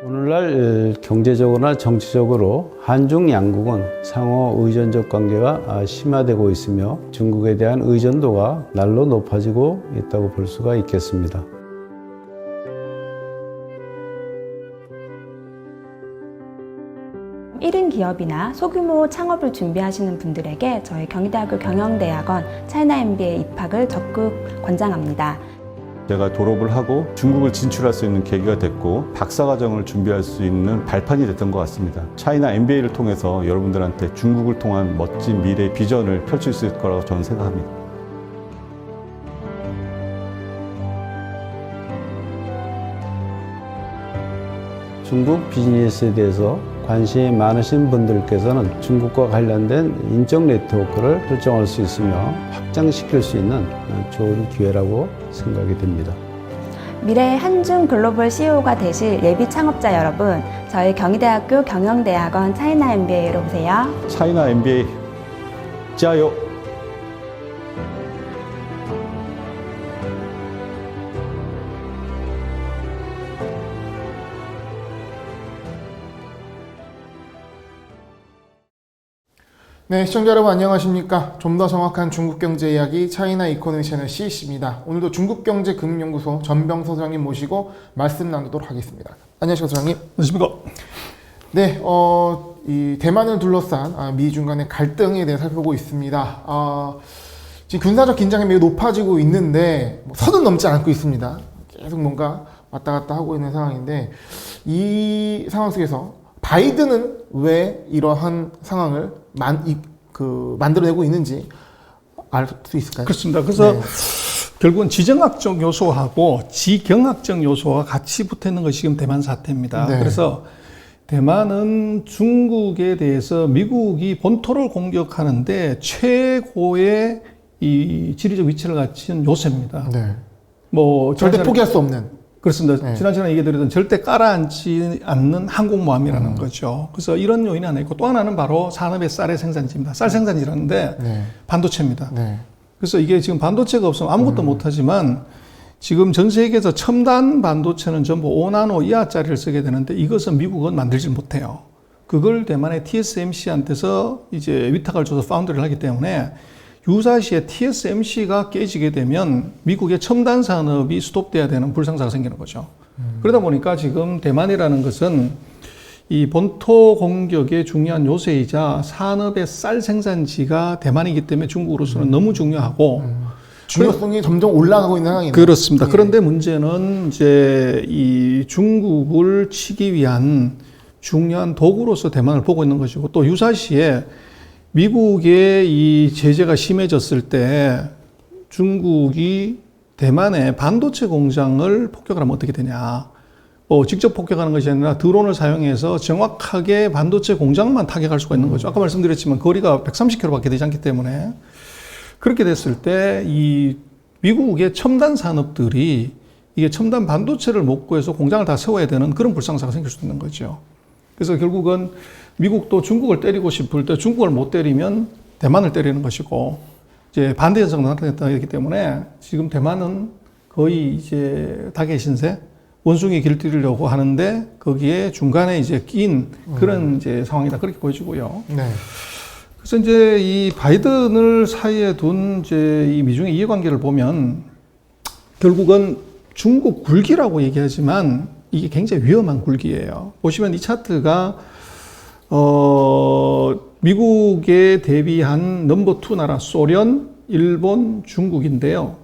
오늘날 경제적으로나 정치적으로 한중 양국은 상호 의존적 관계가 심화되고 있으며 중국에 대한 의존도가 날로 높아지고 있다고 볼 수가 있겠습니다. 일인 기업이나 소규모 창업을 준비하시는 분들에게 저희 경희대학교 경영대학원 차이나 MBA 입학을 적극 권장합니다. 제가 졸업을 하고 중국을 진출할 수 있는 계기가 됐고 박사과정을 준비할 수 있는 발판이 됐던 것 같습니다. 차이나 MBA를 통해서 여러분들한테 중국을 통한 멋진 미래 비전을 펼칠 수 있을 거라고 저는 생각합니다. 중국 비즈니스에 대해서 관심이 많으신 분들께서는 중국과 관련된 인적 네트워크를 설정할 수 있으며 확장시킬 수 있는 좋은 기회라고 생각이 됩니다. 미래의 한중 글로벌 CEO가 되실 예비 창업자 여러분, 저희 경희대학교 경영대학원 차이나 MBA로 오세요. 차이나 MBA 짜요! 네, 시청자 여러분 안녕하십니까? 좀 더 정확한 중국 경제 이야기 차이나 이코노미 채널 CC입니다. 오늘도 중국경제금융연구소 전병서 소장님 모시고 말씀 나누도록 하겠습니다. 안녕하십니까, 소장님? 안녕하십니까? 네, 이 대만을 둘러싼 미중 간의 갈등에 대해 살펴보고 있습니다. 지금 군사적 긴장이 매우 높아지고 있는데 선은 넘지 않고 있습니다. 계속 뭔가 왔다 갔다 하고 있는 상황인데 이 상황 속에서 바이든은 왜 이러한 상황을 만들어내고 있는지 알 수 있을까요? 그렇습니다. 그래서 네. 결국은 지정학적 요소하고 지경학적 요소가 같이 붙어 있는 것이 지금 대만 사태입니다. 네. 그래서 대만은 중국에 대해서 미국이 본토를 공격하는데 최고의 이 지리적 위치를 갖춘 요새입니다. 네. 뭐 절대 포기할 수 없는. 그렇습니다. 네. 지난 시간에 얘기드렸던 절대 깔아앉지 않는 항공모함이라는 거죠. 그래서 이런 요인이 하나 있고 또 하나는 바로 산업의 쌀의 생산지입니다. 쌀 생산이라는데 네. 반도체입니다. 네. 그래서 이게 지금 반도체가 없으면 아무것도 못하지만 지금 전 세계에서 첨단 반도체는 전부 5나노 이하짜리를 쓰게 되는데 이것은 미국은 만들지 못해요. 그걸 대만의 TSMC한테서 이제 위탁을 줘서 파운드리를 하기 때문에 유사시에 TSMC가 깨지게 되면 미국의 첨단 산업이 스톱돼야 되는 불상사가 생기는 거죠. 그러다 보니까 지금 대만이라는 것은 이 본토 공격의 중요한 요새이자 산업의 쌀 생산지가 대만이기 때문에 중국으로서는 너무 중요하고 중요성이 점점 올라가고 있는 상황이네요. 그렇습니다. 예. 그런데 문제는 이제 이 중국을 치기 위한 중요한 도구로서 대만을 보고 있는 것이고 또 유사시에 미국의 이 제재가 심해졌을 때 중국이 대만의 반도체 공장을 폭격을 하면 어떻게 되냐. 뭐 직접 폭격하는 것이 아니라 드론을 사용해서 정확하게 반도체 공장만 타격할 수가 있는 거죠. 아까 말씀드렸지만 거리가 130km밖에 되지 않기 때문에 그렇게 됐을 때 이 미국의 첨단 산업들이 이게 첨단 반도체를 못 구해서 공장을 다 세워야 되는 그런 불상사가 생길 수 있는 거죠. 그래서 결국은 미국도 중국을 때리고 싶을 때 중국을 못 때리면 대만을 때리는 것이고 이제 반대 현상도 나타났기 때문에 지금 대만은 거의 이제 닭의 신세 원숭이 길들이려고 하는데 거기에 중간에 이제 낀 그런 이제 상황이다 그렇게 보여지고요. 네. 그래서 이제 이 바이든을 사이에 둔 이제 이 미중의 이해관계를 보면 결국은 중국 굴기라고 얘기하지만 이게 굉장히 위험한 굴기예요. 보시면 이 차트가 미국에 대비한 넘버 2 나라 소련, 일본, 중국인데요.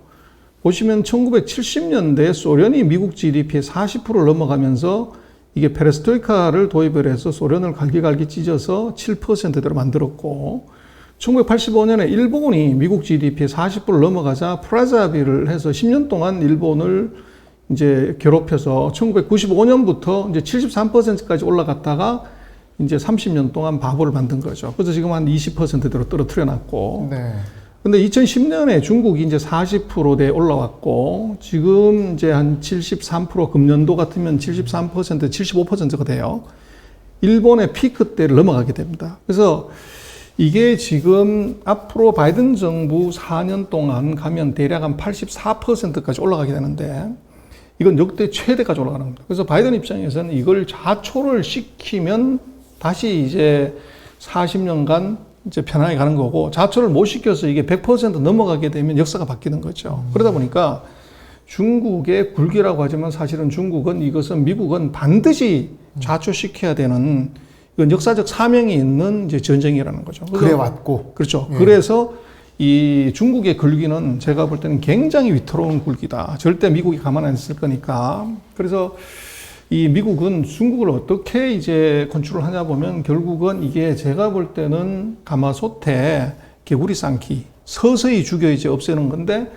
보시면 1970년대 소련이 미국 GDP의 40%를 넘어가면서 이게 페레스트로이카를 도입을 해서 소련을 갈기갈기 찢어서 7%대로 만들었고 1985년에 일본이 미국 GDP의 40%를 넘어가자 프라자비를 해서 10년 동안 일본을 이제 괴롭혀서 1995년부터 이제 73%까지 올라갔다가 이제 30년 동안 바보를 만든 거죠. 그래서 지금 한 20%대로 떨어뜨려 놨고. 네. 근데 2010년에 중국이 이제 40%대에 올라왔고, 지금 이제 한 73%, 금년도 같으면 73%, 75%가 돼요. 일본의 피크 때를 넘어가게 됩니다. 그래서 이게 지금 앞으로 바이든 정부 4년 동안 가면 대략 한 84%까지 올라가게 되는데, 이건 역대 최대까지 올라가는 겁니다. 그래서 바이든 입장에서는 이걸 자초를 시키면 다시 이제 40년간 이제 편하게 가는 거고, 자초를 못 시켜서 이게 100% 넘어가게 되면 역사가 바뀌는 거죠. 그러다 보니까 중국의 굴기라고 하지만 사실은 중국은 이것은 미국은 반드시 좌초시켜야 되는 이건 역사적 사명이 있는 이제 전쟁이라는 거죠. 그래 왔고. 그렇죠. 그래서 이 중국의 굴기는 제가 볼 때는 굉장히 위태로운 굴기다. 절대 미국이 가만 안 있을 거니까. 그래서 이 미국은 중국을 어떻게 이제 컨트롤 하냐 보면 결국은 이게 제가 볼 때는 가마솥에 개구리 삶기, 서서히 죽여 이제 없애는 건데,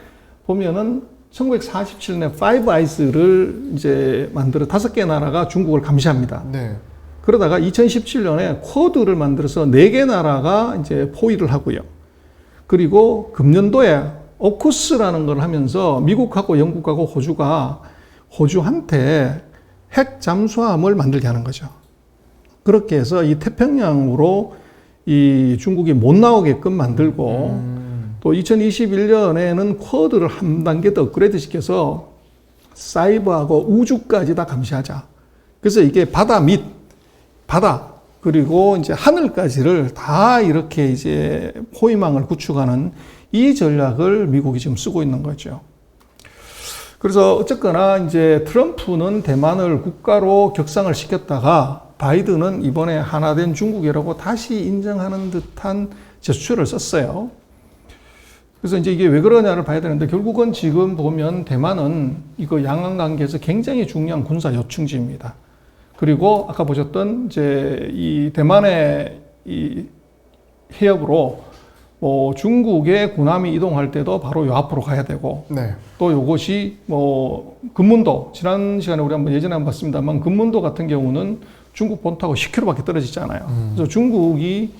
보면은 1947년에 파이브 아이스를 이제 만들어 5개 나라가 중국을 감시합니다. 네. 그러다가 2017년에 쿼드를 만들어서 4개 나라가 이제 포위를 하고요. 그리고 금년도에 오쿠스라는 걸 하면서 미국하고 영국하고 호주가 호주한테 핵 잠수함을 만들게 하는 거죠. 그렇게 해서 이 태평양으로 이 중국이 못 나오게끔 만들고, 또 2021년에는 쿼드를 한 단계 더 업그레이드 시켜서 사이버하고 우주까지 다 감시하자. 그래서 이게 바다 그리고 이제 하늘까지를 다 이렇게 이제 포위망을 구축하는 이 전략을 미국이 지금 쓰고 있는 거죠. 그래서 어쨌거나 이제 트럼프는 대만을 국가로 격상을 시켰다가 바이든은 이번에 하나된 중국이라고 다시 인정하는 듯한 제스처를 썼어요. 그래서 이제 이게 왜 그러냐를 봐야 되는데, 결국은 지금 보면 대만은 이거 양안 관계에서 굉장히 중요한 군사 요충지입니다. 그리고 아까 보셨던 이제 이 대만의 이 해협으로 뭐 중국의 군함이 이동할 때도 바로 요 앞으로 가야 되고, 네. 또 요것이 뭐 금문도, 지난 시간에 우리 한번 예전에 한번 봤습니다만, 금문도 같은 경우는 중국 본토하고 10km밖에 떨어지잖아요. 그래서 중국이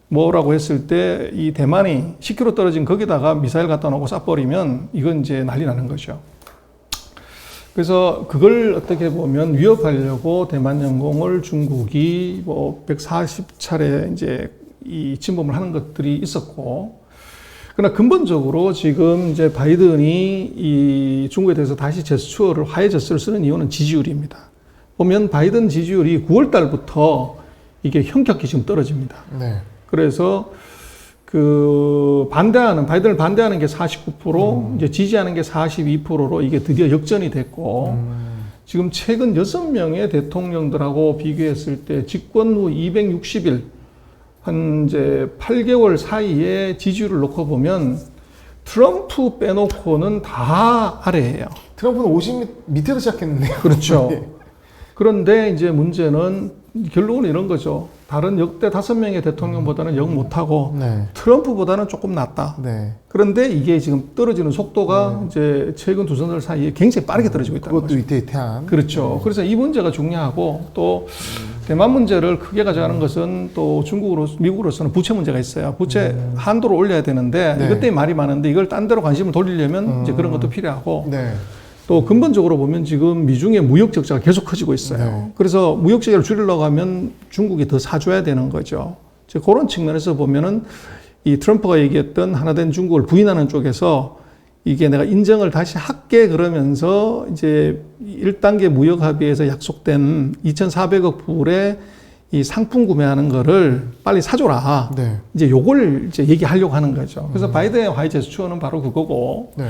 뭐라고 했을 때 이 대만이 10km 떨어진 거기다가 미사일 갖다 놓고 쏴버리면 이건 이제 난리 나는 거죠. 그래서 그걸 어떻게 보면 위협하려고 대만 영공을 중국이 뭐 140차례 이제 이 침범을 하는 것들이 있었고, 그러나 근본적으로 지금 이제 바이든이 이 중국에 대해서 다시 제스처를, 화해 제스처를 쓰는 이유는 지지율입니다. 보면 바이든 지지율이 9월 달부터 이게 현격히 지금 떨어집니다. 네. 그래서 그 바이든을 반대하는 게 49%, 이제 지지하는 게 42%로 이게 드디어 역전이 됐고, 지금 최근 6명의 대통령들하고 비교했을 때 집권 후 260일, 한 이제 8개월 사이에 지지율을 놓고 보면 트럼프 빼놓고는 다 아래예요. 트럼프는 50 밑에서 시작했는데요. 그렇죠. 네. 그런데 이제 문제는 결론은 이런 거죠. 다른 역대 5명의 대통령보다는 영 못하고 네. 트럼프보다는 조금 낫다. 네. 그런데 이게 지금 떨어지는 속도가 이제 최근 2달 사이에 굉장히 빠르게 떨어지고 있다는 그것도 거죠. 위태위태한. 그렇죠. 그래서 이 문제가 중요하고, 또 대만 문제를 크게 가져가는 것은 또 미국으로서는 부채 문제가 있어요. 부채 한도를 올려야 되는데, 네. 이것 때문에 말이 많은데 이걸 딴 데로 관심을 돌리려면 이제 그런 것도 필요하고, 네. 또 근본적으로 보면 지금 미중의 무역 적자가 계속 커지고 있어요. 네. 그래서 무역 적자를 줄이려고 하면 중국이 더 사줘야 되는 거죠. 그런 측면에서 보면은 이 트럼프가 얘기했던 하나된 중국을 부인하는 쪽에서 이게 내가 인정을 다시 할게 그러면서 이제 1단계 무역 합의에서 약속된 2,400억 불의 이 상품 구매하는 거를 빨리 사줘라. 네. 이제 요걸 이제 얘기하려고 하는 거죠. 그래서 바이든의 화해 제스처는 바로 그거고. 네.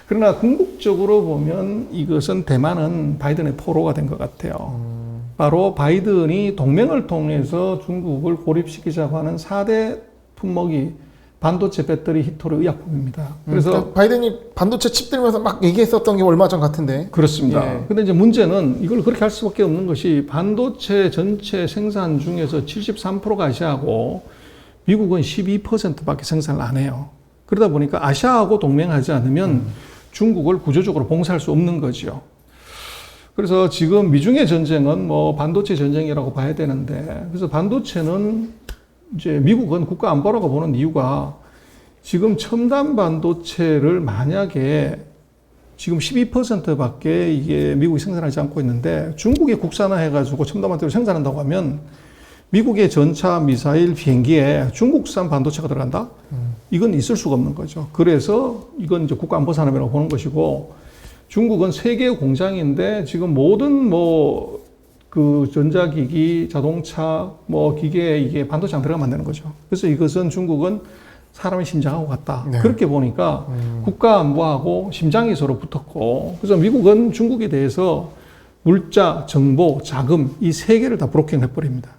그러나 궁극적으로 보면 이것은 대만은 바이든의 포로가 된 것 같아요. 바로 바이든이 동맹을 통해서 중국을 고립시키자고 하는 4대 품목이 반도체, 배터리, 히토르, 의약품입니다. 그래서 그러니까 바이든이 반도체 칩 들면서 막 얘기했었던 게 얼마 전 같은데. 그렇습니다. 예. 근데 이제 문제는 이걸 그렇게 할 수밖에 없는 것이, 반도체 전체 생산 중에서 73%가 아시아고 미국은 12%밖에 생산을 안 해요. 그러다 보니까 아시아하고 동맹하지 않으면 중국을 구조적으로 봉쇄할 수 없는 거죠. 그래서 지금 미중의 전쟁은 뭐 반도체 전쟁이라고 봐야 되는데, 그래서 반도체는 이제 미국은 국가 안보라고 보는 이유가, 지금 첨단 반도체를 만약에 지금 12%밖에 이게 미국이 생산하지 않고 있는데, 중국이 국산화해가지고 첨단 반도체를 생산한다고 하면 미국의 전차, 미사일, 비행기에 중국산 반도체가 들어간다? 이건 있을 수가 없는 거죠. 그래서 이건 이제 국가안보 산업이라고 보는 것이고, 중국은 세계 공장인데 지금 모든 그 전자기기, 자동차, 기계 이게 반도체 안 들어가면 안 되는 거죠. 그래서 이것은 중국은 사람의 심장하고 같다. 네. 그렇게 보니까 국가 안보하고 심장이 서로 붙었고, 그래서 미국은 중국에 대해서 물자, 정보, 자금 이 세 개를 다 브로킹 해버립니다.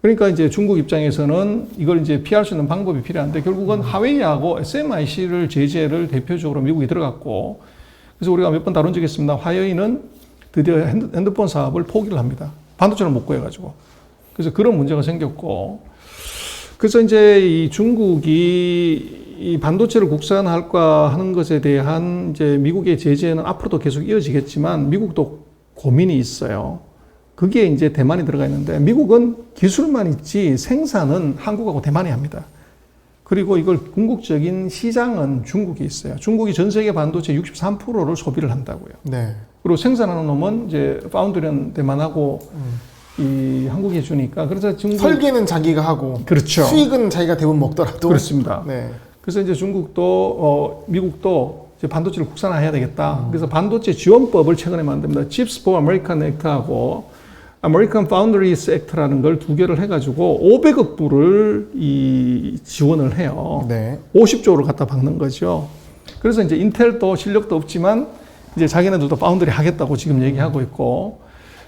그러니까 이제 중국 입장에서는 이걸 이제 피할 수 있는 방법이 필요한데 결국은 화웨이하고 SMIC를 제재를 대표적으로 미국이 들어갔고, 그래서 우리가 몇 번 다룬 적이 있습니다. 화웨이는 드디어 핸드폰 사업을 포기를 합니다. 반도체를 못 구해가지고. 그래서 그런 문제가 생겼고, 그래서 이제 이 중국이 이 반도체를 국산할까 하는 것에 대한 이제 미국의 제재는 앞으로도 계속 이어지겠지만 미국도 고민이 있어요. 그게 이제 대만이 들어가 있는데 미국은 기술만 있지 생산은 한국하고 대만이 합니다. 그리고 이걸 궁극적인 시장은 중국이 있어요. 중국이 전 세계 반도체 63%를 소비를 한다고요. 네. 그리고 생산하는 놈은 이제 파운드리는 대만하고 이 한국이 해주니까 그래서 중국 설계는 자기가 하고 그렇죠. 수익은 자기가 대부분 먹더라도 그렇습니다. 네. 그래서 이제 중국도 미국도 이제 반도체를 국산화해야 되겠다. 그래서 반도체 지원법을 최근에 만듭니다. Chips for American Act하고 American Foundries Act라는 걸 두 개를 해가지고 500억 불을 이 지원을 해요. 네. 50조를 갖다 박는 거죠. 그래서 이제 인텔도 실력도 없지만 이제 자기네들도 파운드리 하겠다고 지금 얘기하고 있고,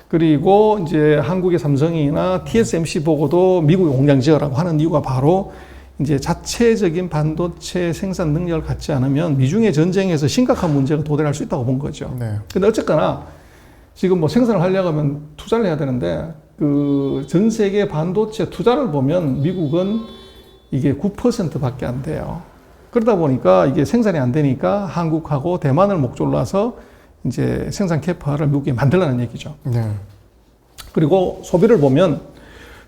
그리고 이제 한국의 삼성이나 TSMC 보고도 미국의 공장 지어라고 하는 이유가 바로 이제 자체적인 반도체 생산 능력을 갖지 않으면 미중의 전쟁에서 심각한 문제가 도달할 수 있다고 본 거죠. 네. 근데 어쨌거나 지금 생산을 하려고 하면 투자를 해야 되는데 그 전 세계 반도체 투자를 보면 미국은 이게 9%밖에 안 돼요. 그러다 보니까 이게 생산이 안 되니까 한국하고 대만을 목줄로 해서 이제 생산 캐파를 미국에 만들라는 얘기죠. 네. 그리고 소비를 보면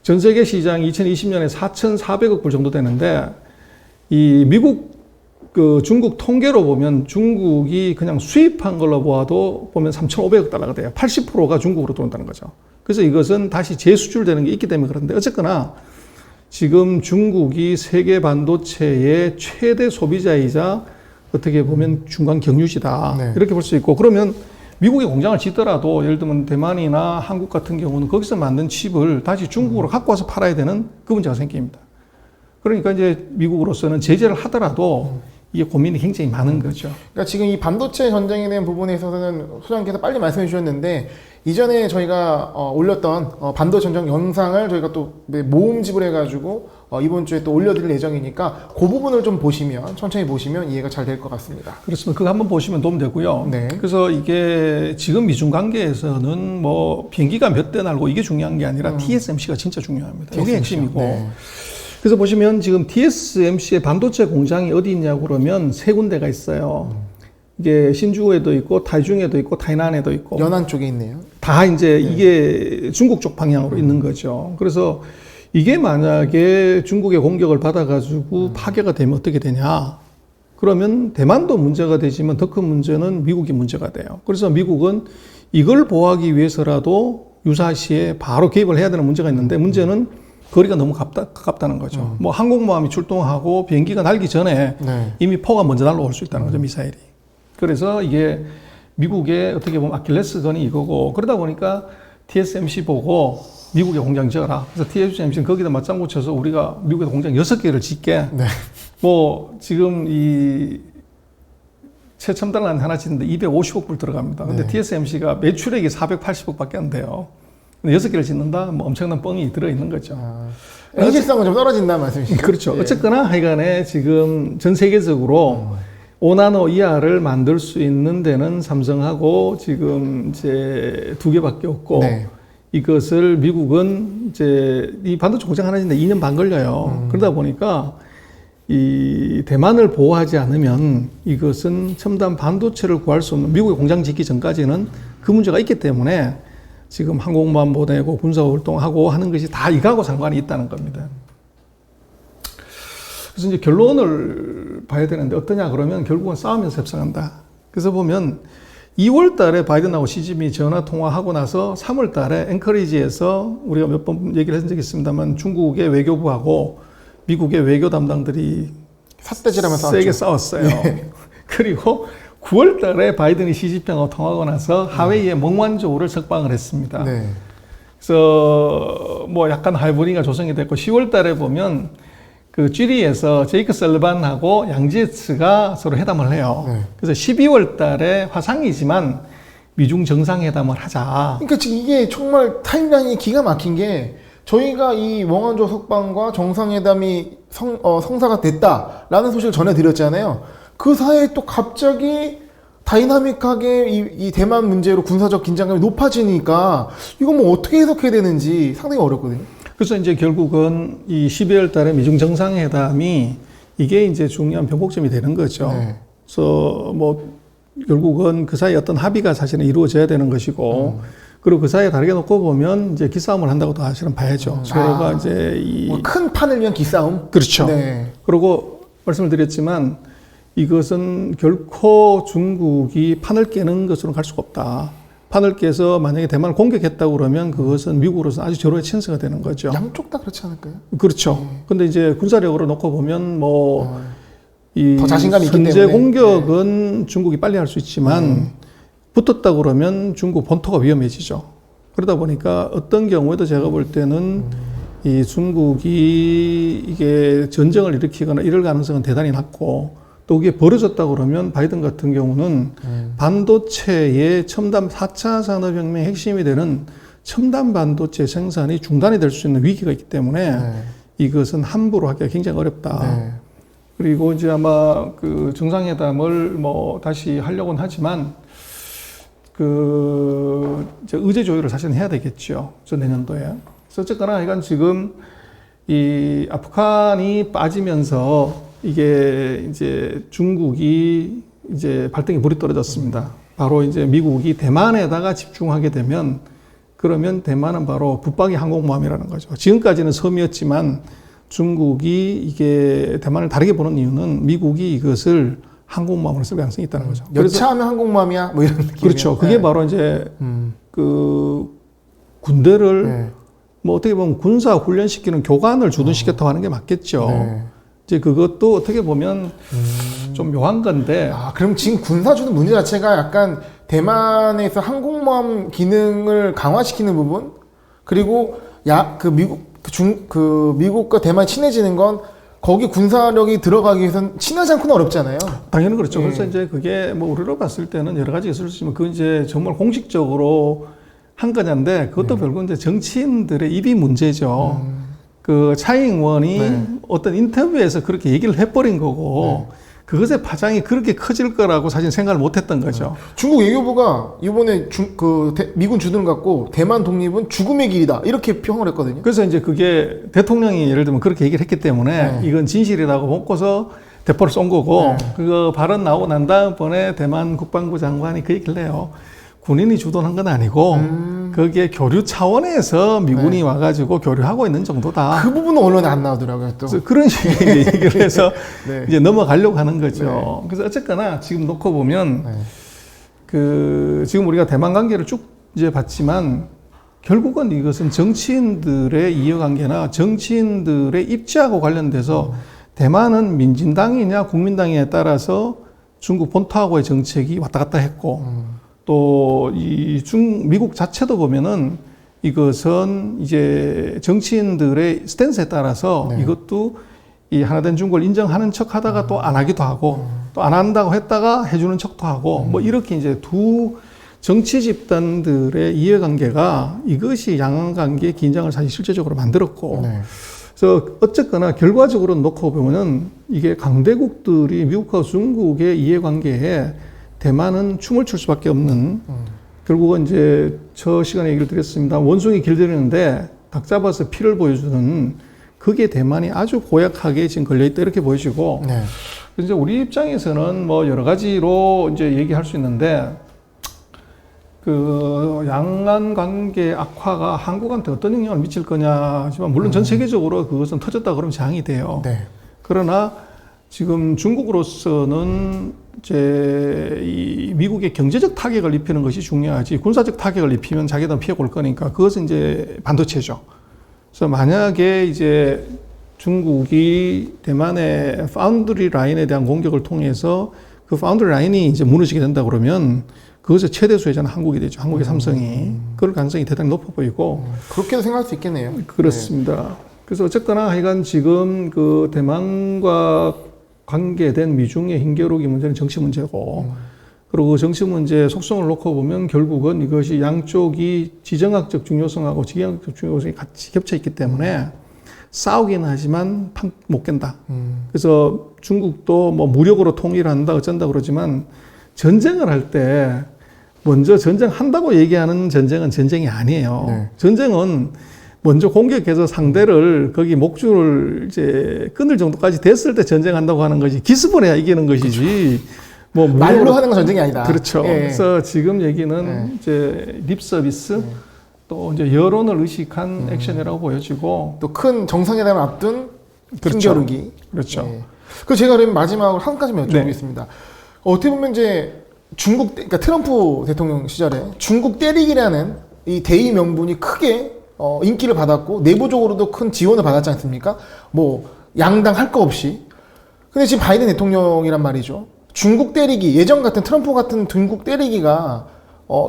전 세계 시장 2020년에 4,400억 불 정도 되는데 이 미국 그 중국 통계로 보면 중국이 그냥 수입한 걸로 보아도 보면 3,500억 달러가 돼요. 80%가 중국으로 들어온다는 거죠. 그래서 이것은 다시 재수출되는 게 있기 때문에 그런데 어쨌거나 지금 중국이 세계 반도체의 최대 소비자이자 어떻게 보면 중간 경유지다. 네. 이렇게 볼 수 있고, 그러면 미국에 공장을 짓더라도 예를 들면 대만이나 한국 같은 경우는 거기서 만든 칩을 다시 중국으로 갖고 와서 팔아야 되는 그 문제가 생깁니다. 그러니까 이제 미국으로서는 제재를 하더라도 이게 고민이 굉장히 많은 거죠. 그러니까 지금 이 반도체 전쟁에 대한 부분에 있어서는 소장님께서 빨리 말씀해 주셨는데 이전에 저희가 올렸던 반도체 전쟁 영상을 저희가 또 모음집을 해가지고 이번 주에 또 올려드릴 예정이니까 그 부분을 좀 보시면 천천히 보시면 이해가 잘 될 것 같습니다. 그렇습니다. 그거 한번 보시면 도움 되고요. 네. 그래서 이게 지금 미중 관계에서는 비행기가 몇 대 날고 이게 중요한 게 아니라 TSMC가 진짜 중요합니다. 이게 핵심이고. 네. 그래서 보시면 지금 TSMC의 반도체 공장이 어디 있냐고 그러면 세 군데가 있어요. 이게 신주에도 있고 타이중에도 있고 타이난에도 있고 연안 쪽에 있네요. 다 이제 이게 중국 쪽 방향으로 있는 거죠. 그래서 이게 만약에 중국의 공격을 받아가지고 파괴가 되면 어떻게 되냐? 그러면 대만도 문제가 되지만 더 큰 문제는 미국이 문제가 돼요. 그래서 미국은 이걸 보호하기 위해서라도 유사시에 바로 개입을 해야 되는 문제가 있는데 문제는 거리가 너무 가깝다는 거죠. 항공모함이 출동하고 비행기가 날기 전에 네. 이미 포가 먼저 날아올 수 있다는 거죠, 미사일이. 그래서 이게 미국의 어떻게 보면 아킬레스건이 이거고, 그러다 보니까 TSMC 보고 미국에 공장 지어라. 그래서 TSMC는 거기다 맞장구 쳐서 우리가 미국에 공장 6개를 짓게. 네. 지금 이 최첨단한 하나 짓는데 250억 불 들어갑니다. 근데 네. TSMC가 매출액이 480억 밖에 안 돼요. 근데 6개를 짓는다? 엄청난 뻥이 들어있는 거죠. 현실성은 좀 떨어진다는 말씀이시죠? 그렇죠. 네. 어쨌거나 하여간에 지금 전 세계적으로 5나노 이하를 만들 수 있는 데는 삼성하고 지금 이제 2개밖에 없고 네. 이것을 미국은 이제 이 반도체 공장 하나 짓는데 2년 반 걸려요. 그러다 보니까 이 대만을 보호하지 않으면 이것은 첨단 반도체를 구할 수 없는 미국의 공장 짓기 전까지는 그 문제가 있기 때문에 지금 항공모함 보내고 군사활동하고 하는 것이 다 이거하고 상관이 있다는 겁니다. 그래서 이제 결론을 봐야 되는데 어떠냐 그러면 결국은 싸우면서 협상한다. 그래서 보면 2월 달에 바이든하고 시진핑이 전화 통화하고 나서 3월 달에 앵커리지에서 우리가 몇 번 얘기를 한 적이 있습니다만 중국의 외교부하고 미국의 외교 담당들이 삿대질하면서 세게 싸웠어요. 그리고 9월 달에 바이든이 시진핑하고 통하고 나서 하웨이에 멍완조우를 석방을 했습니다. 네. 그래서 뭐 약간 할부니가 조성이 됐고 10월 달에 보면 그 쥐리에서 제이크 설리반하고 양지에츠가 서로 회담을 해요. 네. 그래서 12월 달에 화상이지만 미중 정상회담을 하자. 그러니까 지금 이게 정말 타임라인이 기가 막힌 게 저희가 이 멍한조 석방과 정상회담이 성사가 됐다라는 소식을 전해드렸잖아요. 그 사이에 또 갑자기 다이나믹하게 이 대만 문제로 군사적 긴장감이 높아지니까 이거 뭐 어떻게 해석해야 되는지 상당히 어렵거든요. 그래서 이제 결국은 이 12월 달에 미중 정상회담이 이게 이제 중요한 변곡점이 되는 거죠. 네. 그래서 뭐 결국은 그 사이에 어떤 합의가 사실은 이루어져야 되는 것이고 그리고 그 사이에 다르게 놓고 보면 이제 기싸움을 한다고도 사실은 봐야죠. 서로가 이제 뭐 큰 판을 위한 기싸움? 그렇죠. 네. 그리고 말씀을 드렸지만 이것은 결코 중국이 판을 깨는 것으로 갈 수가 없다. 판을 깨서 만약에 대만을 공격했다고 그러면 그것은 미국으로서는 아주 절호의 찬스가 되는 거죠. 양쪽 다 그렇지 않을까요? 그렇죠. 근데 이제 군사력으로 놓고 보면 뭐 이 더 자신감이 있기 선제 때문에. 공격은 중국이 빨리 할 수 있지만 붙었다 그러면 중국 본토가 위험해지죠. 그러다 보니까 어떤 경우에도 제가 볼 때는 이 중국이 이게 전쟁을 일으키거나 이럴 가능성은 대단히 낮고 또 그게 벌어졌다 그러면 바이든 같은 경우는 반도체의 첨단 4차 산업혁명의 핵심이 되는 첨단 반도체 생산이 중단이 될 수 있는 위기가 있기 때문에 이것은 함부로 하기가 굉장히 어렵다. 네. 그리고 이제 아마 그 정상회담을 뭐 다시 하려고는 하지만 그 이제 의제 조율을 사실은 해야 되겠죠. 저 내년도에. 그래서 어쨌거나 이건 지금 이 아프간이 빠지면서 이게 이제 중국이 이제 발등에 불이 떨어졌습니다. 바로 이제 미국이 대만에다가 집중하게 되면 그러면 대만은 바로 붙박이 항공모함이라는 거죠. 지금까지는 섬이었지만 중국이 이게 대만을 다르게 보는 이유는 미국이 이것을 항공모함으로 쓸 가능성이 있다는 거죠. 여차하면 항공모함이야? 뭐 이런 느낌. 그렇죠. 그게 바로 이제 그 군대를 네. 뭐 어떻게 보면 군사 훈련시키는 교관을 주둔시켰다고 하는 게 맞겠죠. 네. 이제 그것도 어떻게 보면 좀 묘한 건데. 아, 그럼 지금 군사주는 문제 자체가 약간 대만에서 항공모함 기능을 강화시키는 부분? 그리고 미국과 대만이 친해지는 건 거기 군사력이 들어가기 위해서는 친하지 않고는 어렵잖아요. 당연히 그렇죠. 그래서 이제 그게 뭐 우리로 봤을 때는 여러 가지 있을 수 있지만 그건 이제 정말 공식적으로 한 거냐인데 그것도 결국 이제 정치인들의 입이 문제죠. 그 차이잉원이 어떤 인터뷰에서 그렇게 얘기를 해버린 거고 그것의 파장이 그렇게 커질 거라고 사실 생각을 못 했던 거죠. 중국 외교부가 이번에 미군 주둔을 갖고 대만 독립은 죽음의 길이다 이렇게 평을 했거든요. 그래서 이제 그게 대통령이 예를 들면 그렇게 얘기를 했기 때문에 이건 진실이라고 먹고서 대포를 쏜 거고 그거 발언 나오고 난 다음번에 대만 국방부 장관이 그 얘기를 해요. 군인이 주둔한 건 아니고 거기에 교류 차원에서 미군이 와가지고 교류하고 있는 정도다. 그 부분은 언론에 안 나오더라고요. 또. 그래서 그런 식의 얘기를 해서 네. 이제 넘어가려고 하는 거죠. 그래서 어쨌거나 지금 놓고 보면 그 지금 우리가 대만 관계를 쭉 이제 봤지만 결국은 이것은 정치인들의 이해관계나 정치인들의 입지하고 관련돼서 대만은 민진당이냐 국민당에 따라서 중국 본토하고의 정책이 왔다 갔다 했고 또 이 미국 자체도 보면은 이것은 이제 정치인들의 스탠스에 따라서 이것도 이 하나된 중국을 인정하는 척 하다가 또 안 하기도 하고 또 안 한다고 했다가 해주는 척도 하고 뭐 이렇게 이제 두 정치 집단들의 이해관계가 이것이 양안관계의 긴장을 사실 실제적으로 만들었고 그래서 어쨌거나 결과적으로 놓고 보면은 이게 강대국들이 미국하고 중국의 이해관계에 대만은 춤을 출 수밖에 없는 결국은 이제 저 시간에 얘기를 드렸습니다. 원숭이 길들이는데 닭 잡아서 피를 보여주는 그게 대만이 아주 고약하게 지금 걸려있다 이렇게 보여지고 이제 우리 입장에서는 뭐 여러 가지로 이제 얘기할 수 있는데 그 양안 관계 악화가 한국한테 어떤 영향을 미칠 거냐 하지만 물론 전 세계적으로 그것은 터졌다 그러면 재앙이 돼요. 그러나 지금 중국으로서는 이제 이 미국의 경제적 타격을 입히는 것이 중요하지 군사적 타격을 입히면 자기들은 피해 올 거니까 그것은 이제 반도체죠. 그래서 만약에 이제 중국이 대만의 파운드리 라인에 대한 공격을 통해서 그 파운드 라인이 이제 무너지게 된다 그러면 그것의 최대 수혜자는 한국이 되죠. 한국의 삼성이. 그럴 가능성이 대단히 높아 보이고. 그렇게도 생각할 수 있겠네요. 그렇습니다. 그래서 어쨌거나 하여간 지금 그 대만과 관계된 미중의 힘겨루기 문제는 정치 문제고, 그리고 그 정치 문제의 속성을 놓고 보면 결국은 이것이 양쪽이 지정학적 중요성하고 지정학적 중요성이 같이 겹쳐 있기 때문에 싸우기는 하지만 판 못 깬다. 그래서 중국도 뭐 무력으로 통일한다 어쩐다 그러지만 전쟁을 할 때 먼저 전쟁한다고 얘기하는 전쟁은 전쟁이 아니에요. 네. 전쟁은 먼저 공격해서 상대를 거기 목줄을 이제 끊을 정도까지 됐을 때 전쟁한다고 하는 것이 기습을 이기는 것이지. 뭐 말로 하는 건 전쟁이 아니다. 그렇죠. 예. 그래서 지금 얘기는 네. 이제 립 서비스 또 이제 여론을 의식한 액션이라고 보여지고. 또 큰 정상회담을 앞둔 그렇죠. 힘겨루기. 그렇죠. 예. 그 제가 그럼 마지막으로 한 가지만 네. 여쭤보겠습니다. 어떻게 보면 이제 그러니까 트럼프 대통령 시절에 중국 때리기라는 이 대의 명분이 크게 인기를 받았고 내부적으로도 큰 지원을 받았지 않습니까? 뭐 양당 할 거 없이. 근데 지금 바이든 대통령이란 말이죠. 중국 때리기, 예전 같은 트럼프 같은 중국 때리기가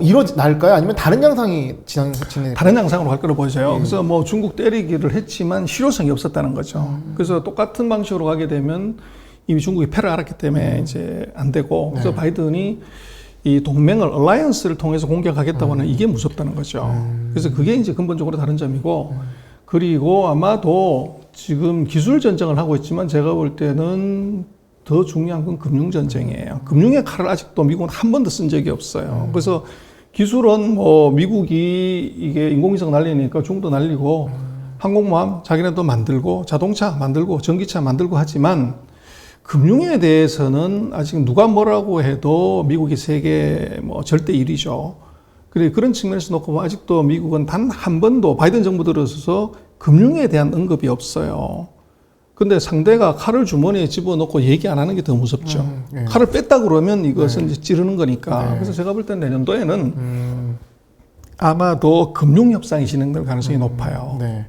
이뤄날까요? 아니면 다른 양상이 진행될까요? 다른 양상으로 갈 거로 보여져요. 그래서 뭐 중국 때리기를 했지만 실효성이 없었다는 거죠. 그래서 똑같은 방식으로 가게 되면 이미 중국이 패를 알았기 때문에 이제 안 되고, 그래서 바이든이 이 동맹을 얼라이언스를 통해서 공격하겠다고 하는 이게 무섭다는 거죠. 그래서 그게 이제 근본적으로 다른 점이고, 그리고 아마도 지금 기술 전쟁을 하고 있지만 제가 볼 때는 더 중요한 건 금융 전쟁이에요. 금융의 칼을 아직도 미국은 한 번도 쓴 적이 없어요. 그래서 기술은 뭐 미국이 이게 인공위성 날리니까 중국도 날리고 항공모함 자기네도 만들고 자동차 만들고 전기차 만들고 하지만 금융에 대해서는 아직 누가 뭐라고 해도 미국이 세계 뭐 절대 1위죠. 그래 그런 측면에서 놓고 보면 아직도 미국은 단 한 번도 바이든 정부 들어서서 금융에 대한 언급이 없어요. 근데 상대가 칼을 주머니에 집어넣고 얘기 안 하는 게 더 무섭죠. 네. 칼을 뺐다 그러면 이것은 이제 찌르는 거니까. 네. 그래서 제가 볼 땐 내년도에는 아마도 금융 협상이 진행될 가능성이 높아요. 네.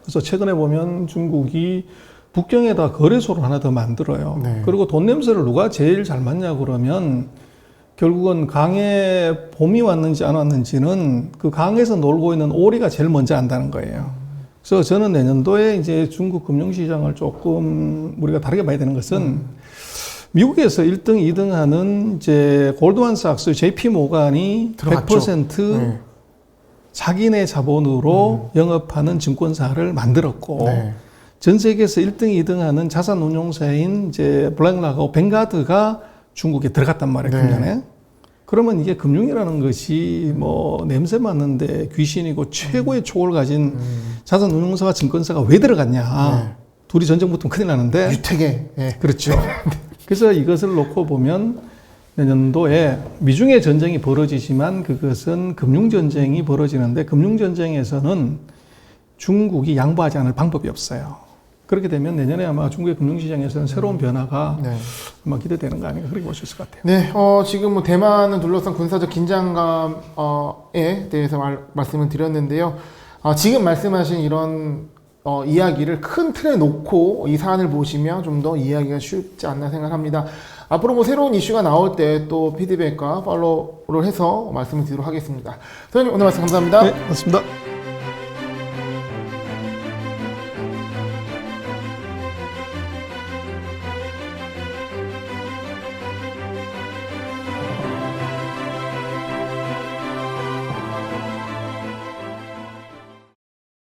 그래서 최근에 보면 중국이 북경에다 거래소를 하나 더 만들어요. 네. 그리고 돈 냄새를 누가 제일 잘 맡냐 그러면 결국은 강에 봄이 왔는지 안 왔는지는 그 강에서 놀고 있는 오리가 제일 먼저 안다는 거예요. 그래서 저는 내년도에 이제 중국 금융시장을 조금 우리가 다르게 봐야 되는 것은 미국에서 1등, 2등 하는 이제 골드만삭스, JP 모간이 들어갔죠. 100% 네. 자기네 자본으로 영업하는 증권사를 만들었고 네. 전 세계에서 1등, 2등 하는 자산운용사인 이제 블랙락하고 뱅가드가 중국에 들어갔단 말이에요, 네. 금년에. 그러면 이게 금융이라는 것이 뭐 냄새 맡는데 귀신이고 최고의 촉을 가진 자산운용사와 증권사가 왜 들어갔냐. 네. 둘이 전쟁 붙으면 큰일 나는데. 유택에. 예. 그렇죠. 그래서 이것을 놓고 보면 내년도에 미중의 전쟁이 벌어지지만 그것은 금융전쟁이 벌어지는데 금융전쟁에서는 중국이 양보하지 않을 방법이 없어요. 그렇게 되면 내년에 아마 중국의 금융시장에서는 새로운 변화가 네. 아마 기대되는 거 아닌가 그렇게 볼 수 있을 것 같아요. 네, 지금 뭐 대만을 둘러싼 군사적 긴장감에 대해서 말씀을 드렸는데요. 지금 말씀하신 이런 이야기를 큰 틀에 놓고 이 사안을 보시면 좀 더 이해하기가 쉽지 않나 생각합니다. 앞으로 뭐 새로운 이슈가 나올 때 또 피드백과 팔로우를 해서 말씀을 드리도록 하겠습니다. 선생님 오늘 말씀 감사합니다. 네, 맞습니다.